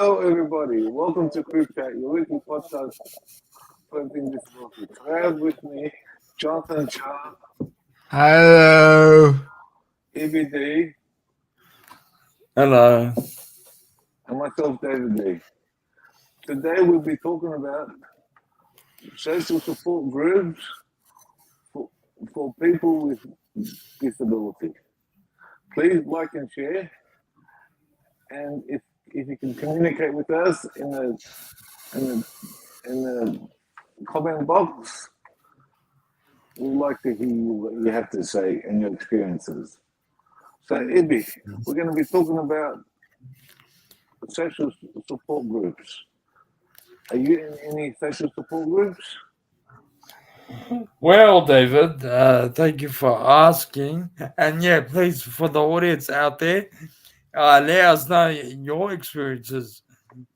Hello, everybody. Welcome to CripChat, your weekly podcast for everything disability. Today I have with me Jonathan Shar, Hello. Ibby, Hello. and myself, David. Today we'll be talking about social support groups for, for people with disability. Please like and share, and if you can communicate with us in the in the comment box, we'd like to hear what you have to say and your experiences. So, Ibby, we're going to be talking about social support groups. Are you in any social support groups? Well, David, thank you for asking. And yeah, please, for the audience out there, let us know your experiences.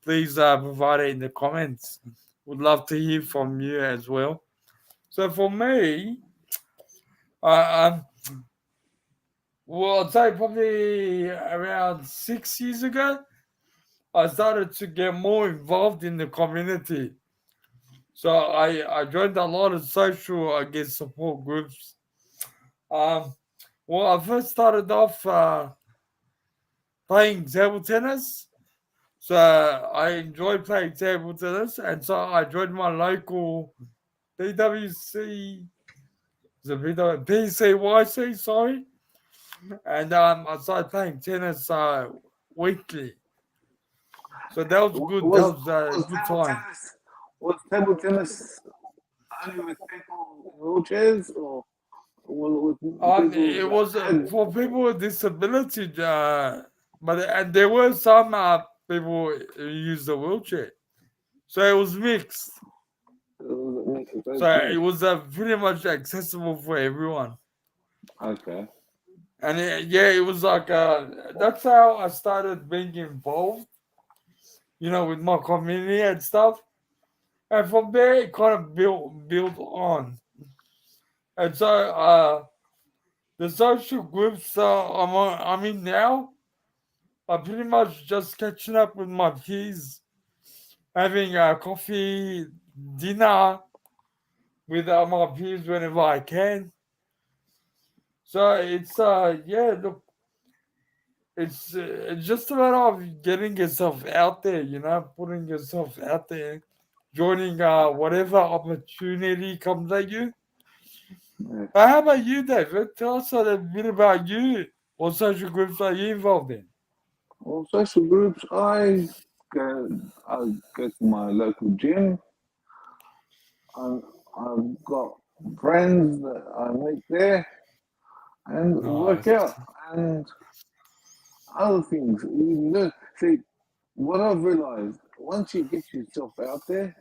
Please provide it in the comments. Would love to hear from you as well. So for me, uh, um, well, I'd say probably around 6 years ago, I started to get more involved in the community. So I joined a lot of social, I guess, support groups. Um, well, I first started off playing table tennis. So I enjoyed playing table tennis, and so I joined my local PWC, the PCYC, sorry, and I started playing tennis weekly. So that was good. That Was was a was good table time. tennis only with people in wheelchairs or with people It that was had? for people with disability, but and there were some people who used the wheelchair, so it was mixed. So it Okay, was pretty much accessible for everyone, okay. and yeah, it was like that's how I started being involved, with my community and stuff, and from there it kind of built on, and so the social groups I'm in now. I'm pretty much just catching up with my peers, having a coffee, dinner with my peers whenever I can. So it's yeah, look, it's just a matter of getting yourself out there, putting yourself out there, joining whatever opportunity comes at you. Yeah. How about you, David? Tell us a bit about you. What social groups are you involved in? Well, social groups, I go to my local gym. I, I've got friends that I meet there and work Nice. out and other things. See, what I've realized, once you get yourself out there,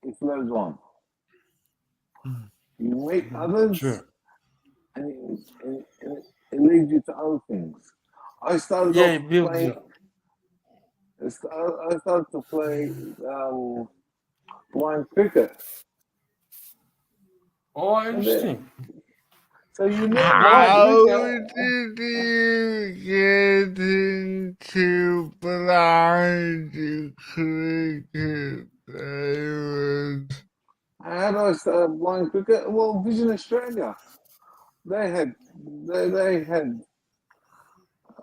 it flows on. You meet others, Sure. and it leads you to other things. I started Yeah, off it builds playing. you. I started to play blind cricket, Oh, and then interesting. so you meet blind Nice. cricket. How did you get into blind cricket players? How do I start blind cricket? Well, Vision Australia. They had they had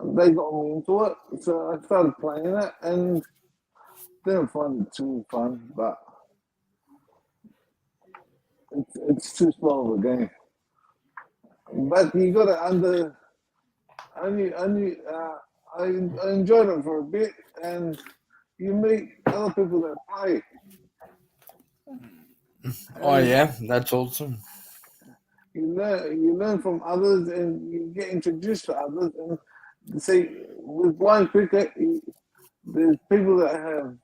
they got me into it, so I started playing it and didn't find it too fun, but it's too slow of a game. But you got to only I enjoyed it for a bit, and you meet other people that play, Oh and yeah, that's awesome. you learn from others, and you get introduced to others. And see, with blind cricket, there's people that have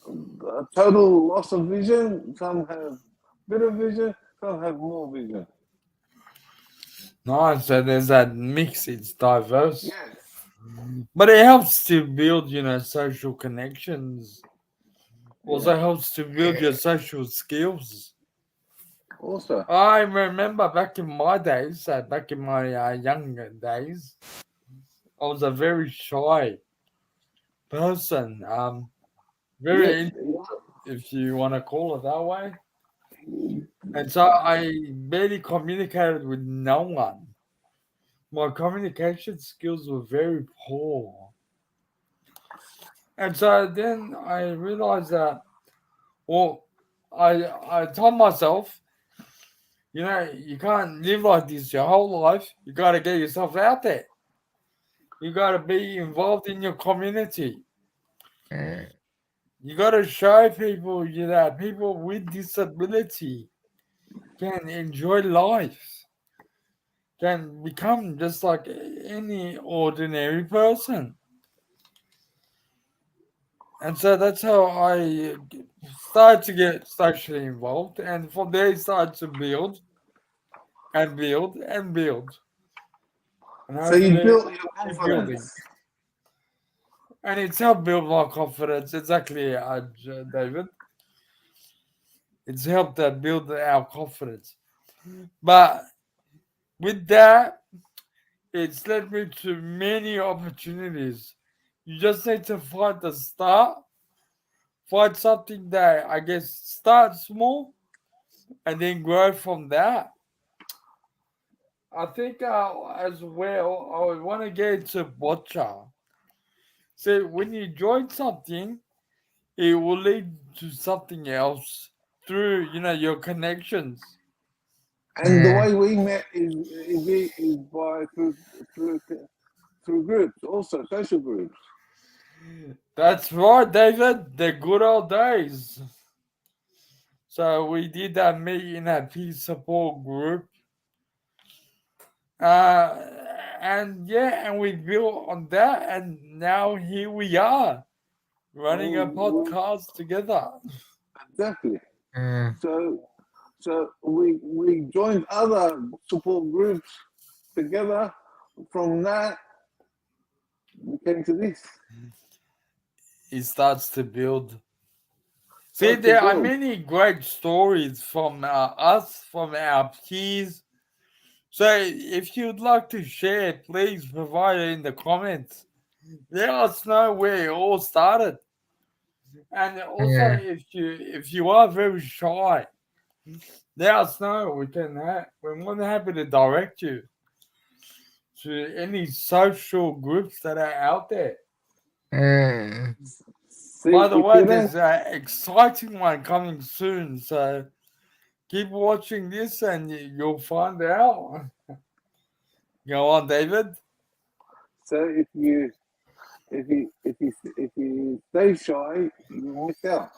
a total loss of vision. Some have bit of vision. Some have more vision. Nice. So there's that mix. It's diverse, Yes. but it helps to build, social connections. Yeah. Also helps to build your social skills. Also, I remember back in my days, back in my younger days, I was a very shy. person. Yeah, Very, if you want to call it that way. And so I barely communicated with no one. My communication skills were very poor. And so then I realized that, well, I told myself, you can't live like this your whole life. You got to get yourself out there. You got to be involved in your community. uh, You got to show people, people with disability can enjoy life, can become just like any ordinary person. And so that's how I started to get socially involved. And from there, I started to build and build and build. And so you hopefully, built your keep building. confidence. And it's helped build my confidence. Exactly, David. It's helped build our confidence. But with that, it's led me to many opportunities. You just need to find the start, find something that I guess start small and then grow from that. I think as well, I would want to get into boccia. So when you join something, it will lead to something else through your connections. And the way we met is by through through groups, also social groups. That's right, David. The good old days. So we did that meet in a peace support group. Uh, and yeah, and we built on that, and now here we are running a Oh, podcast together. exactly. uh, So we joined other support groups together. From that, we came to this. It starts to build. See, Start to there are build. many great stories from us, from our peers. So if you'd like to share, please provide it in the comments. Let us know where it all started. And also, uh, if you are very shy, let us know. We're more than happy to direct you to any social groups that are out there. uh, By See, the if way, you don't, there's an exciting one coming soon, so keep watching this and you'll find out. Go on, David. so if you stay shy, you miss out.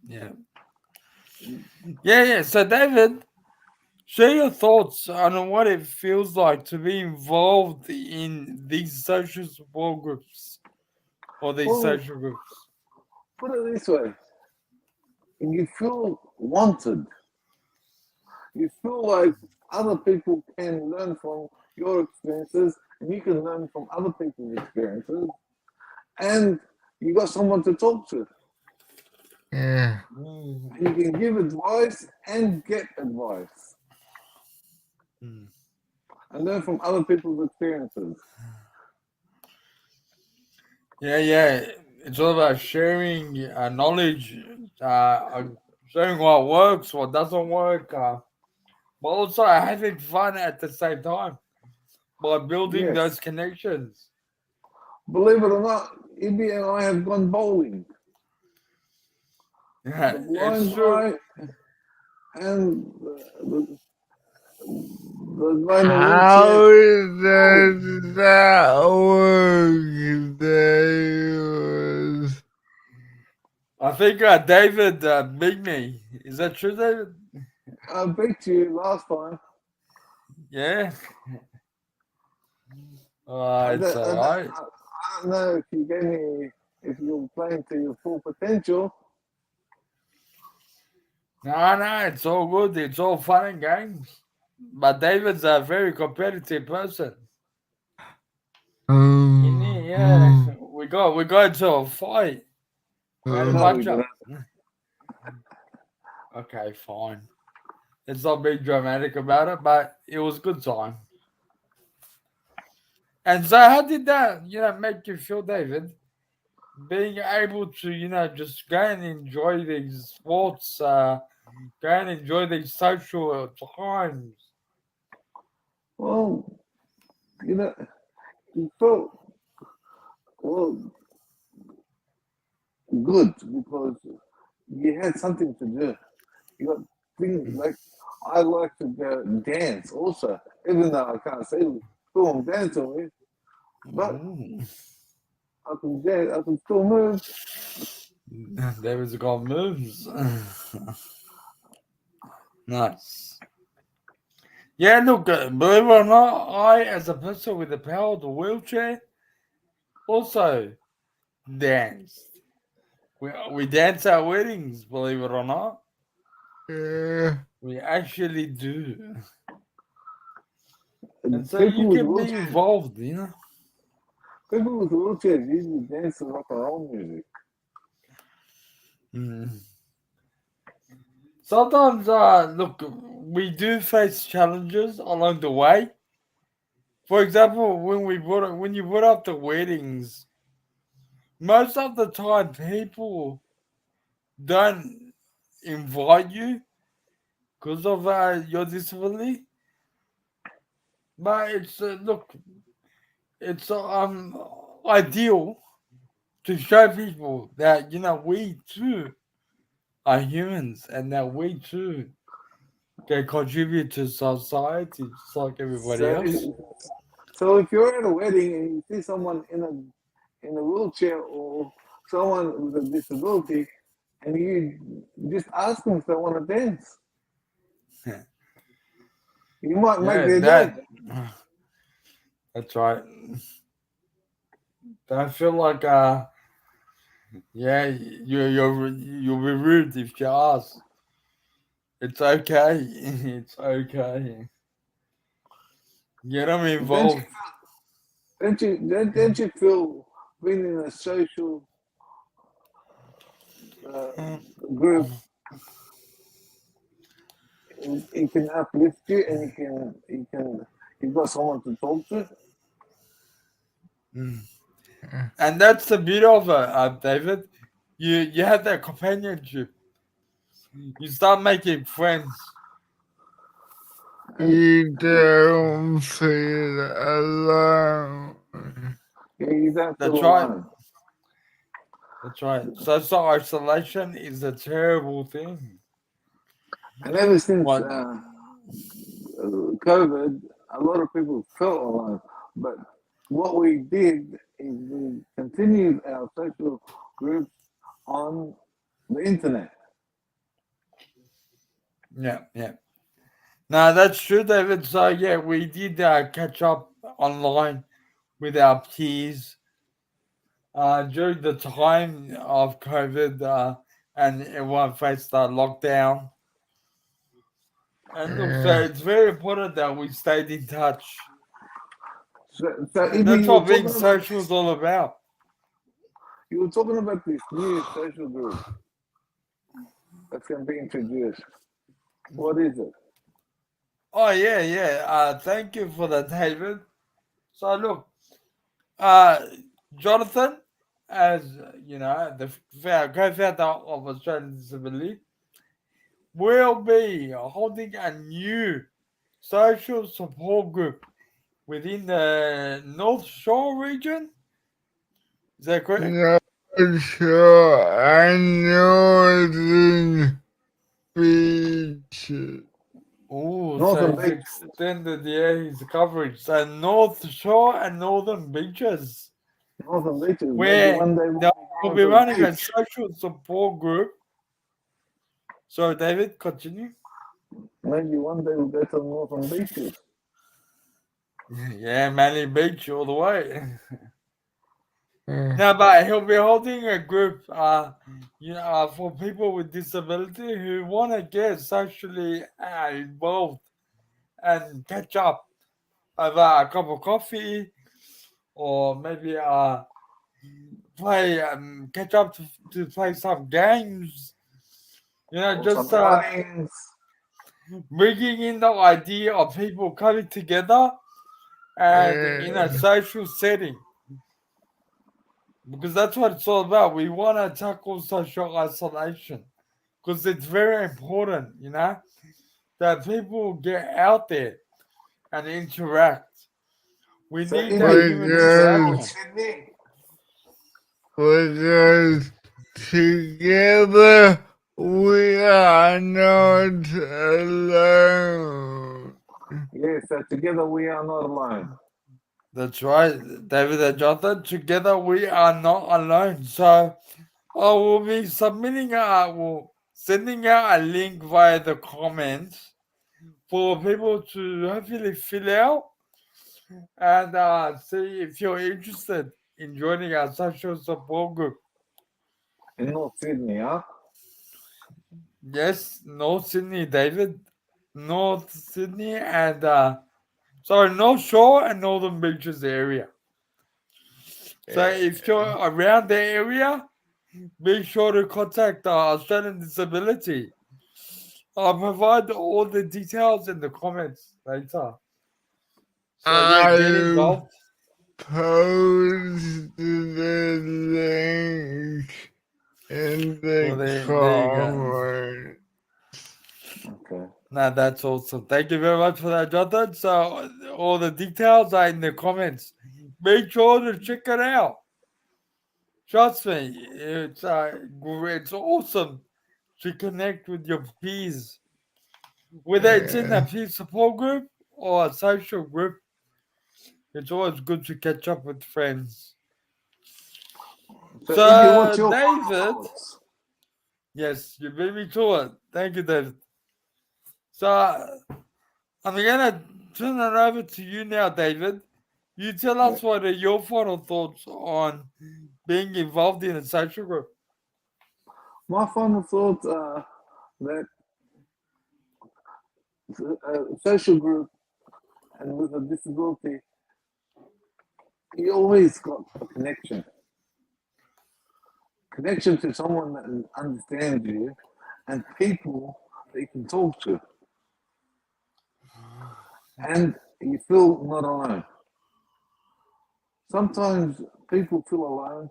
Yeah. Yeah. So, David, share your thoughts on what it feels like to be involved in these social support groups or these Well, social groups. put it this way: you feel wanted. You feel like other people can learn from your experiences, and you can learn from other people's experiences, and you got someone to talk to. yeah. Mm. You can give advice and get advice, Mm. and learn from other people's experiences. Yeah. It's all about sharing knowledge, sharing what works, what doesn't work, but also having fun at the same time by building Yes, those connections. believe it or not, Ibby and I have gone bowling. The Yeah, it's blind true. guy and the guy in the wheelchair. How Bowling. does that work, David? I think David beat me. Is that true, David? I beat you last time. Yeah. I It's don't, I, all don't, right. I don't know if you gave me, if you're playing to your full potential. No, it's all good. It's all fun and games. But David's a very competitive person. Yeah, um, we got into a fight. We had a No, um, we punch didn't. up. Okay, fine. Let's not be dramatic about it, but it was a good time. And so, how did that, make you feel, David? Being able to, just go and enjoy these sports, go and enjoy these social times. Well, you know, it felt well good because you had something to do. You got things like I like to go dance also, even though I can't say film dancing with, but Ooh. I can dance, I can still move. David's got moves. Nice. Yeah, look, believe it or not, I, as a person with a powered wheelchair, also danced. We dance at weddings, believe it or not. Yeah. We actually do. And And so you can be involved, people with wheelchairs usually dance to rock and roll music. Mm. Sometimes, look, we do face challenges along the way. For example, when you put up the weddings, most of the time people don't invite you because of your disability. But it's look, it's ideal to show people that we too are humans and that we too can contribute to society just like everybody So, else. so if you're at a wedding and you see someone in a wheelchair or someone with a disability, and you just ask them if they want to dance, you might make Yeah, their day. that's right. Don't feel like yeah, you'll be rude if you ask. It's okay. It's okay. Get them Don't you involved. don't you feel being in a social uh, Mm. group, it can uplift you, and you've got someone to talk to. Mm. And that's the beauty of it, David. You have that companionship. You start making friends. And You don't feel alone. yeah, you don't feel That's right. alone. That's right. Social isolation is a terrible thing. And ever since What? COVID, a lot of people felt alone. But what we did is we continued our social groups on the internet. Yeah, yeah. No, that's true, David. So yeah, we did catch up online with our peers during the time of COVID, and everyone faced lockdown. And look, so Yeah. it's very important that we stayed in touch. So And Ibby, that's what being social is all about. you were talking about this new social group that's going to be introduced. What is it? Oh yeah, yeah. Thank you for that, David. So look, uh, Jonathan, as the co-founder of Australian Disability, will be holding a new social support group within the North Shore region. Is that correct? Not sure I know the beach. Oh, so Northern he's Beaches. extended, his coverage. So North Shore and Northern Beaches, Northern Beaches. Maybe where one day they we'll will be be going to running the a beach. social support group. So David, continue. Maybe one day we'll go to the Northern Beaches. Yeah, Manly Beach all the way. Yeah. No, but he'll be holding a group, for people with disability who want to get socially involved and catch up over a cup of coffee, or maybe play catch up to play some games. Or some Just outings. bringing in the idea of people coming together and in a social setting. Because that's what it's all about. We want to tackle social isolation because it's very important, that people get out there and interact. We So need that Ibby, human you stay in interaction. Sydney? because together we are not alone. Yeah, so together we are not alone. That's right, David and Jonathan. Together we are not alone. So I will be sending out a link via the comments for people to hopefully fill out and see if you're interested in joining our social support group. In North Sydney, huh? Yes, North Sydney, David. North Sydney and North Shore and Northern Beaches area. So if you're around the area, be sure to contact Australian Disability. I'll provide all the details in the comments later. So yeah, get I'll involved. post the link in Well, the there you go. comments. Okay. Now that's awesome. Thank you very much for that, Jonathan. So all the details are in the comments. Make sure to check it out. Trust me, it's awesome to connect with your peers, whether it's in a peer support group or a social group. It's always good to catch up with friends. So So, Ibby, what's your final David, thoughts? yes, you beat me to it. Thank you, David. So, I'm gonna turn it over to you now, David. You tell us what are your final thoughts on being involved in a social group. My final thoughts are that a social group and with a disability, you always got a connection. Connection to someone that understands you and people that you can talk to. And you feel not alone. Sometimes people feel alone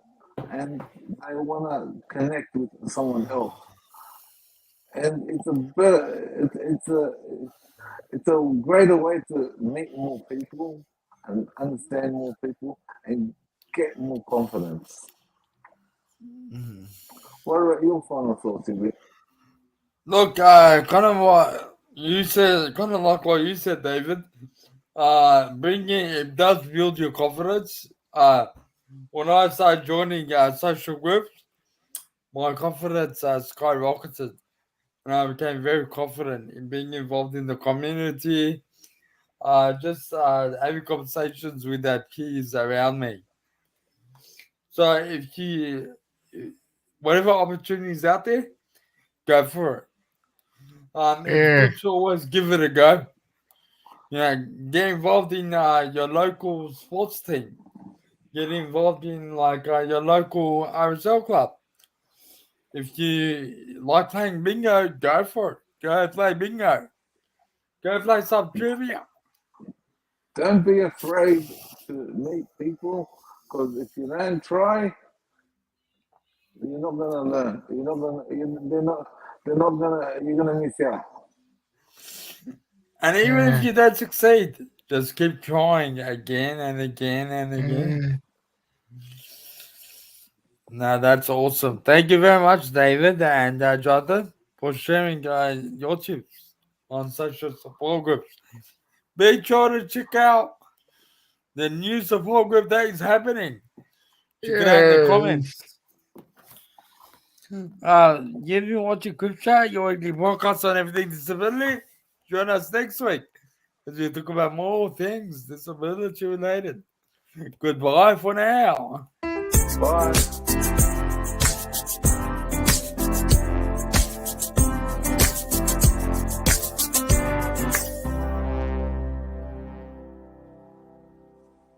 and they want to connect with someone else. And it's a greater way to meet more people and understand more people and get more confidence. What are your final thoughts, Ibby? Look, kind of what you said, kind of like what you said, David. Bringing it does build your confidence. When I started joining social groups, my confidence skyrocketed, and I became very confident in being involved in the community. Just having conversations with their peers around me. So whatever opportunities out there, go for it. It's Yeah, good to always give it a go. Get involved in your local sports team. Get involved in like your local RSL club. If you like playing bingo, go for it. Go play bingo. Go play some trivia. Don't be afraid to meet people because if you don't try, you're not gonna learn. You're not gonna. They're not gonna. You're gonna miss out. And even if yeah, you don't succeed, just keep trying again and again and again. Now that's awesome. Thank you very much, David and Jonathan, for sharing your tips on social support groups. Make sure to check out the new support group that is happening. Check it out in the yes, comments. You've been watching CripChat, your weekly podcast on everything disability. Join us next week as we talk about more things disability related. Goodbye for now. Bye.